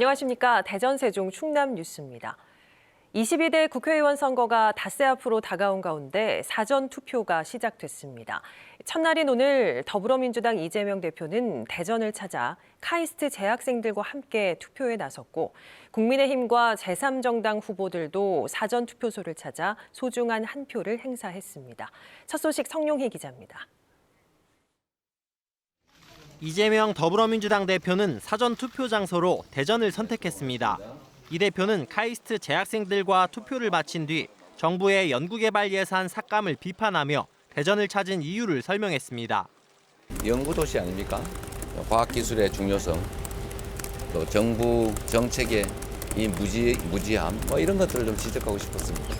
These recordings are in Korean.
안녕하십니까. 대전, 세종, 충남 뉴스입니다. 22대 국회의원 선거가 닷새 앞으로 다가온 가운데 사전 투표가 시작됐습니다. 첫날인 오늘 더불어민주당 이재명 대표는 대전을 찾아 카이스트 재학생들과 함께 투표에 나섰고 국민의힘과 제3정당 후보들도 사전 투표소를 찾아 소중한 한 표를 행사했습니다. 첫 소식 성용희 기자입니다. 이재명 더불어민주당 대표는 사전 투표 장소로 대전을 선택했습니다. 이 대표는 카이스트 재학생들과 투표를 마친 뒤 정부의 연구개발 예산 삭감을 비판하며 대전을 찾은 이유를 설명했습니다. 연구도시 아닙니까? 과학기술의 중요성, 또 정부 정책의 이 무지함, 이런 것들을 좀 지적하고 싶었습니다.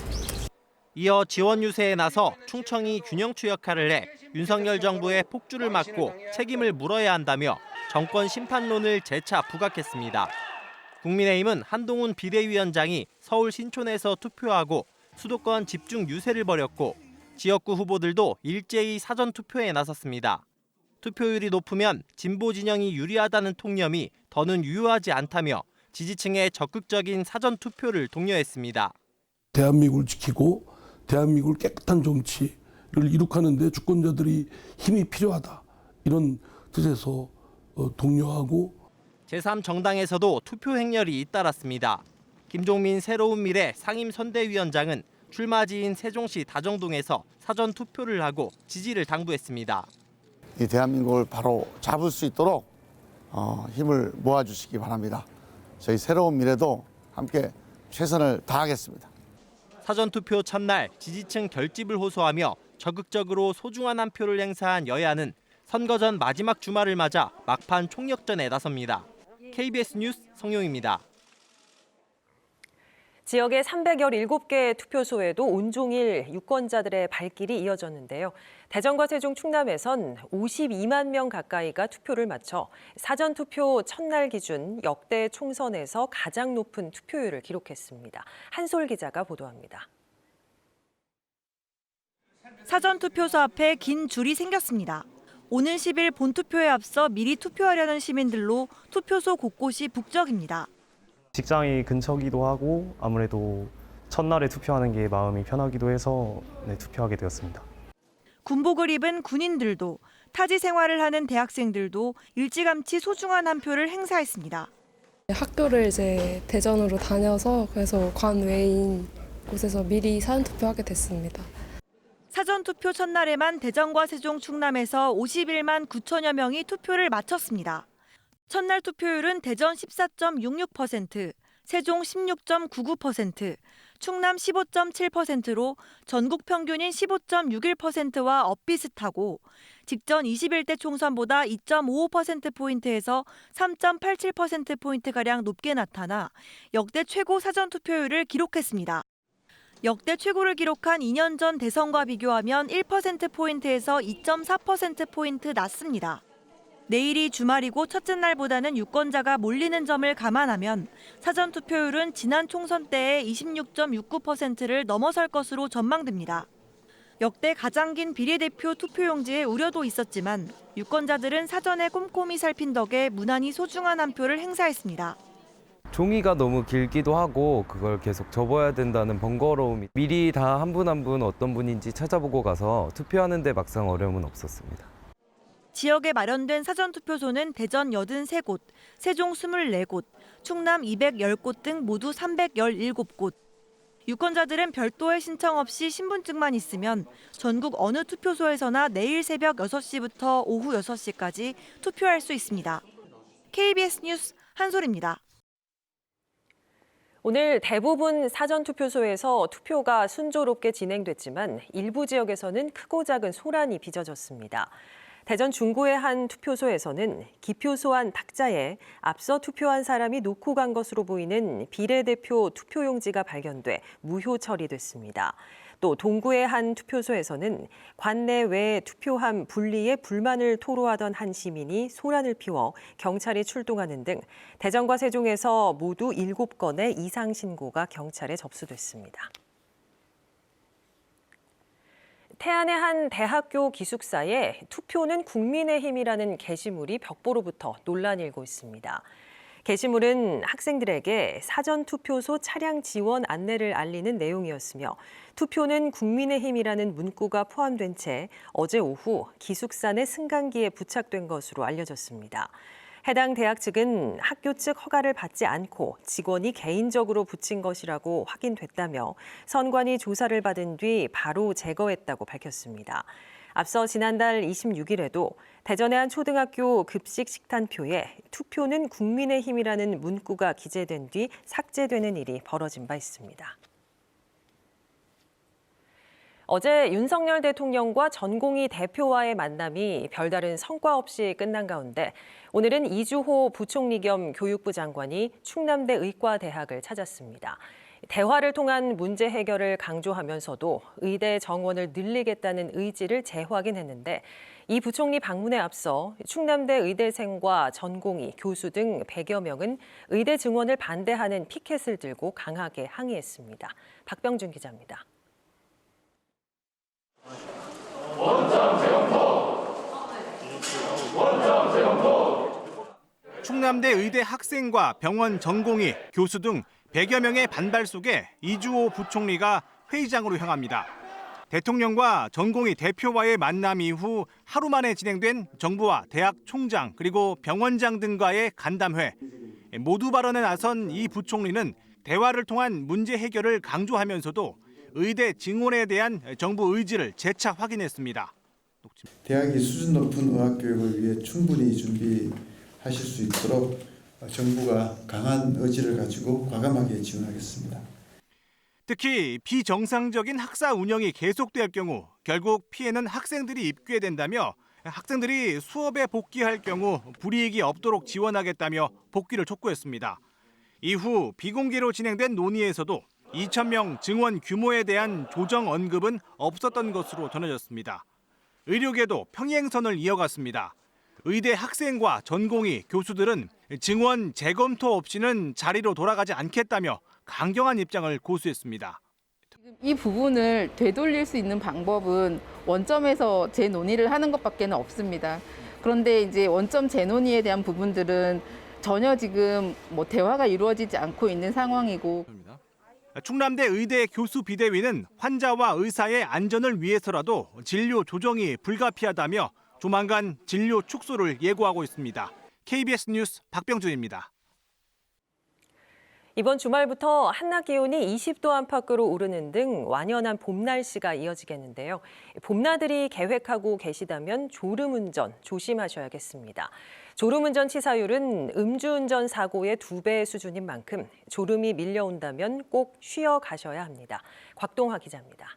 이어 지원 유세에 나서 충청이 균형추 역할을 해 윤석열 정부의 폭주를 막고 책임을 물어야 한다며 정권 심판론을 재차 부각했습니다. 국민의힘은 한동훈 비대위원장이 서울 신촌에서 투표하고 수도권 집중 유세를 벌였고 지역구 후보들도 일제히 사전 투표에 나섰습니다. 투표율이 높으면 진보 진영이 유리하다는 통념이 더는 유효하지 않다며 지지층의 적극적인 사전 투표를 독려했습니다. 대한민국을 지키고 대한민국을 깨끗한 정치를 이룩하는 데 주권자들이 힘이 필요하다. 이런 뜻에서 독려하고 제3정당에서도 투표 행렬이 잇따랐습니다. 김종민 새로운 미래 상임선대위원장은 출마지인 세종시 다정동에서 사전 투표를 하고 지지를 당부했습니다. 이 대한민국을 바로 잡을 수 있도록 힘을 모아주시기 바랍니다. 저희 새로운 미래도 함께 최선을 다하겠습니다. 사전투표 첫날 지지층 결집을 호소하며 적극적으로 소중한 한 표를 행사한 여야는 선거 전 마지막 주말을 맞아 막판 총력전에 나섭니다. KBS 뉴스 성용입니다. 지역의 317개 투표소에도 온종일 유권자들의 발길이 이어졌는데요. 대전과 세종, 충남에선 52만 명 가까이가 투표를 마쳐 사전투표 첫날 기준 역대 총선에서 가장 높은 투표율을 기록했습니다. 한솔 기자가 보도합니다. 사전투표소 앞에 긴 줄이 생겼습니다. 오는 10일 본투표에 앞서 미리 투표하려는 시민들로 투표소 곳곳이 북적입니다. 직장이 근처기도 하고 아무래도 첫날에 투표하는 게 마음이 편하기도 해서 투표하게 되었습니다. 군복을 입은 군인들도 타지 생활을 하는 대학생들도 일찌감치 소중한 한 표를 행사했습니다. 학교를 이제 대전으로 다녀서 그래서 관외인 곳에서 미리 사전투표하게 됐습니다. 사전투표 첫날에만 대전과 세종, 충남에서 51만 9천여 명이 투표를 마쳤습니다. 첫날 투표율은 대전 14.66%, 세종 16.99%, 충남 15.7%로 전국 평균인 15.61%와 엇비슷하고 직전 21대 총선보다 2.55%포인트에서 3.87%포인트가량 높게 나타나 역대 최고 사전투표율을 기록했습니다. 역대 최고를 기록한 2년 전 대선과 비교하면 1%포인트에서 2.4%포인트 낮습니다. 내일이 주말이고 첫째 날보다는 유권자가 몰리는 점을 감안하면 사전투표율은 지난 총선 때의 26.69%를 넘어설 것으로 전망됩니다. 역대 가장 긴 비례대표 투표용지에 우려도 있었지만 유권자들은 사전에 꼼꼼히 살핀 덕에 무난히 소중한 한 표를 행사했습니다. 종이가 너무 길기도 하고 그걸 계속 접어야 된다는 번거로움이 미리 다 한 분 한 분 어떤 분인지 찾아보고 가서 투표하는데 막상 어려움은 없었습니다. 지역에 마련된 사전투표소는 대전 83곳, 세종 24곳, 충남 210곳 등 모두 317곳. 유권자들은 별도의 신청 없이 신분증만 있으면 전국 어느 투표소에서나 내일 새벽 6시부터 오후 6시까지 투표할 수 있습니다. KBS 뉴스 한솔입니다. 오늘 대부분 사전투표소에서 투표가 순조롭게 진행됐지만 일부 지역에서는 크고 작은 소란이 빚어졌습니다. 대전 중구의 한 투표소에서는 기표 소환 탁자에 앞서 투표한 사람이 놓고 간 것으로 보이는 비례대표 투표용지가 발견돼 무효 처리됐습니다. 또 동구의 한 투표소에서는 관내 외 투표함 분리에 불만을 토로하던 한 시민이 소란을 피워 경찰이 출동하는 등 대전과 세종에서 모두 7건의 이상 신고가 경찰에 접수됐습니다. 태안의 한 대학교 기숙사에 투표는 국민의힘이라는 게시물이 벽보로부터 논란이 일고 있습니다. 게시물은 학생들에게 사전투표소 차량 지원 안내를 알리는 내용이었으며 투표는 국민의힘이라는 문구가 포함된 채 어제 오후 기숙사 내 승강기에 부착된 것으로 알려졌습니다. 해당 대학 측은 학교 측 허가를 받지 않고 직원이 개인적으로 붙인 것이라고 확인됐다며 선관위 조사를 받은 뒤 바로 제거했다고 밝혔습니다. 앞서 지난달 26일에도 대전의 한 초등학교 급식 식단표에 투표는 국민의힘이라는 문구가 기재된 뒤 삭제되는 일이 벌어진 바 있습니다. 어제 윤석열 대통령과 전공의 대표와의 만남이 별다른 성과 없이 끝난 가운데 오늘은 이주호 부총리 겸 교육부 장관이 충남대 의과대학을 찾았습니다. 대화를 통한 문제 해결을 강조하면서도 의대 정원을 늘리겠다는 의지를 재확인했는데 이 부총리 방문에 앞서 충남대 의대생과 전공의, 교수 등 100여 명은 의대 증원을 반대하는 피켓을 들고 강하게 항의했습니다. 박병준 기자입니다. 충남대 의대 학생과 병원 전공의, 교수 등 100여 명의 반발 속에 이주호 부총리가 회의장으로 향합니다. 대통령과 전공의 대표와의 만남 이후 하루 만에 진행된 정부와 대학 총장 그리고 병원장 등과의 간담회. 모두 발언에 나선 이 부총리는 대화를 통한 문제 해결을 강조하면서도 의대 증원에 대한 정부 의지를 재차 확인했습니다. 대학이 수준 높은 의학교육을 위해 충분히 준비하실 수 있도록 정부가 강한 의지를 가지고 과감하게 지원하겠습니다. 특히 비정상적인 학사 운영이 계속될 경우 결국 피해는 학생들이 입게 된다며 학생들이 수업에 복귀할 경우 불이익이 없도록 지원하겠다며 복귀를 촉구했습니다. 이후 비공개로 진행된 논의에서도 2,000명 증원 규모에 대한 조정 언급은 없었던 것으로 전해졌습니다. 의료계도 평행선을 이어갔습니다. 의대 학생과 전공의, 교수들은 증원 재검토 없이는 자리로 돌아가지 않겠다며 강경한 입장을 고수했습니다. 이 부분을 되돌릴 수 있는 방법은 원점에서 재논의를 하는 것밖에 없습니다. 그런데 이제 원점 재논의에 대한 부분들은 전혀 지금 대화가 이루어지지 않고 있는 상황이고. 충남대 의대 교수 비대위는 환자와 의사의 안전을 위해서라도 진료 조정이 불가피하다며 조만간 진료 축소를 예고하고 있습니다. KBS 뉴스 박병준입니다. 이번 주말부터 한낮 기온이 20도 안팎으로 오르는 등 완연한 봄 날씨가 이어지겠는데요. 봄나들이 계획하고 계시다면 졸음운전 조심하셔야겠습니다. 졸음운전 치사율은 음주운전 사고의 2배 수준인 만큼 졸음이 밀려온다면 꼭 쉬어 가셔야 합니다. 곽동화 기자입니다.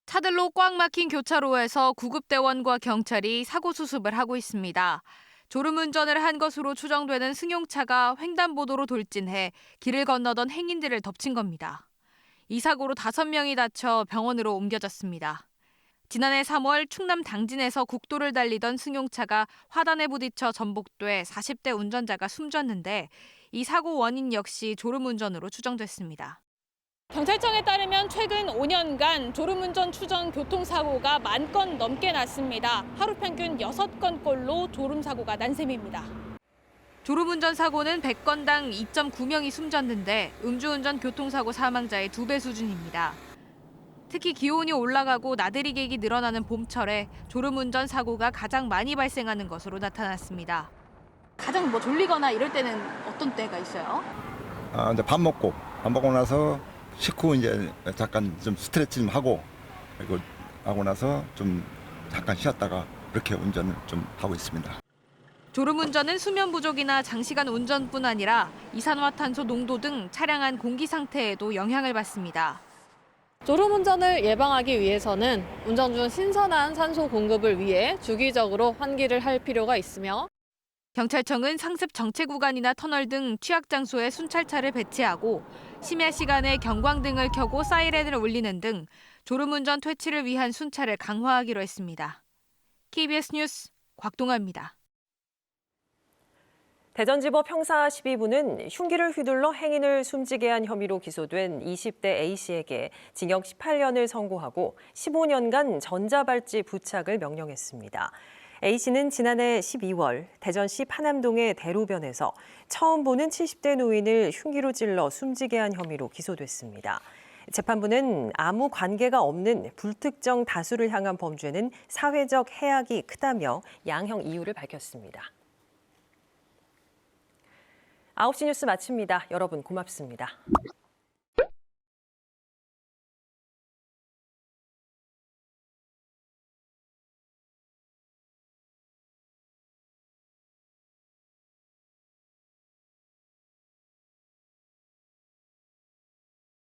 차들로 꽉 막힌 교차로에서 구급대원과 경찰이 사고 수습을 하고 있습니다. 졸음운전을 한 것으로 추정되는 승용차가 횡단보도로 돌진해 길을 건너던 행인들을 덮친 겁니다. 이 사고로 5명이 다쳐 병원으로 옮겨졌습니다. 지난해 3월 충남 당진에서 국도를 달리던 승용차가 화단에 부딪혀 전복돼 40대 운전자가 숨졌는데 이 사고 원인 역시 졸음운전으로 추정됐습니다. 경찰청에 따르면 최근 5년간 졸음운전 추정 교통사고가 10,000건 넘게 났습니다. 하루 평균 6건꼴로 졸음사고가 난 셈입니다. 졸음운전 사고는 100건당 2.9명이 숨졌는데 음주운전 교통사고 사망자의 2배 수준입니다. 특히 기온이 올라가고 나들이 객이 늘어나는 봄철에 졸음운전 사고가 가장 많이 발생하는 것으로 나타났습니다. 가장 졸리거나 이럴 때는 어떤 때가 있어요? 이제 밥 먹고 나서 식후 이제 잠깐 좀 스트레칭 좀 하고 그리고 하고 나서 좀 잠깐 쉬었다가 그렇게 운전을 좀 하고 있습니다. 졸음운전은 수면 부족이나 장시간 운전뿐 아니라 이산화탄소 농도 등 차량 안 공기 상태에도 영향을 받습니다. 졸음운전을 예방하기 위해서는 운전 중 신선한 산소 공급을 위해 주기적으로 환기를 할 필요가 있으며 경찰청은 상습 정체 구간이나 터널 등 취약 장소에 순찰차를 배치하고 심야 시간에 경광등을 켜고 사이렌을 울리는 등 졸음운전 퇴치를 위한 순찰을 강화하기로 했습니다. KBS 뉴스 곽동아입니다. 대전지법 형사 12부는 흉기를 휘둘러 행인을 숨지게 한 혐의로 기소된 20대 A씨에게 징역 18년을 선고하고 15년간 전자발찌 부착을 명령했습니다. A씨는 지난해 12월 대전시 파남동의 대로변에서 처음 보는 70대 노인을 흉기로 찔러 숨지게 한 혐의로 기소됐습니다. 재판부는 아무 관계가 없는 불특정 다수를 향한 범죄는 사회적 해악이 크다며 양형 이유를 밝혔습니다. 9시 뉴스 마칩니다. 여러분 고맙습니다.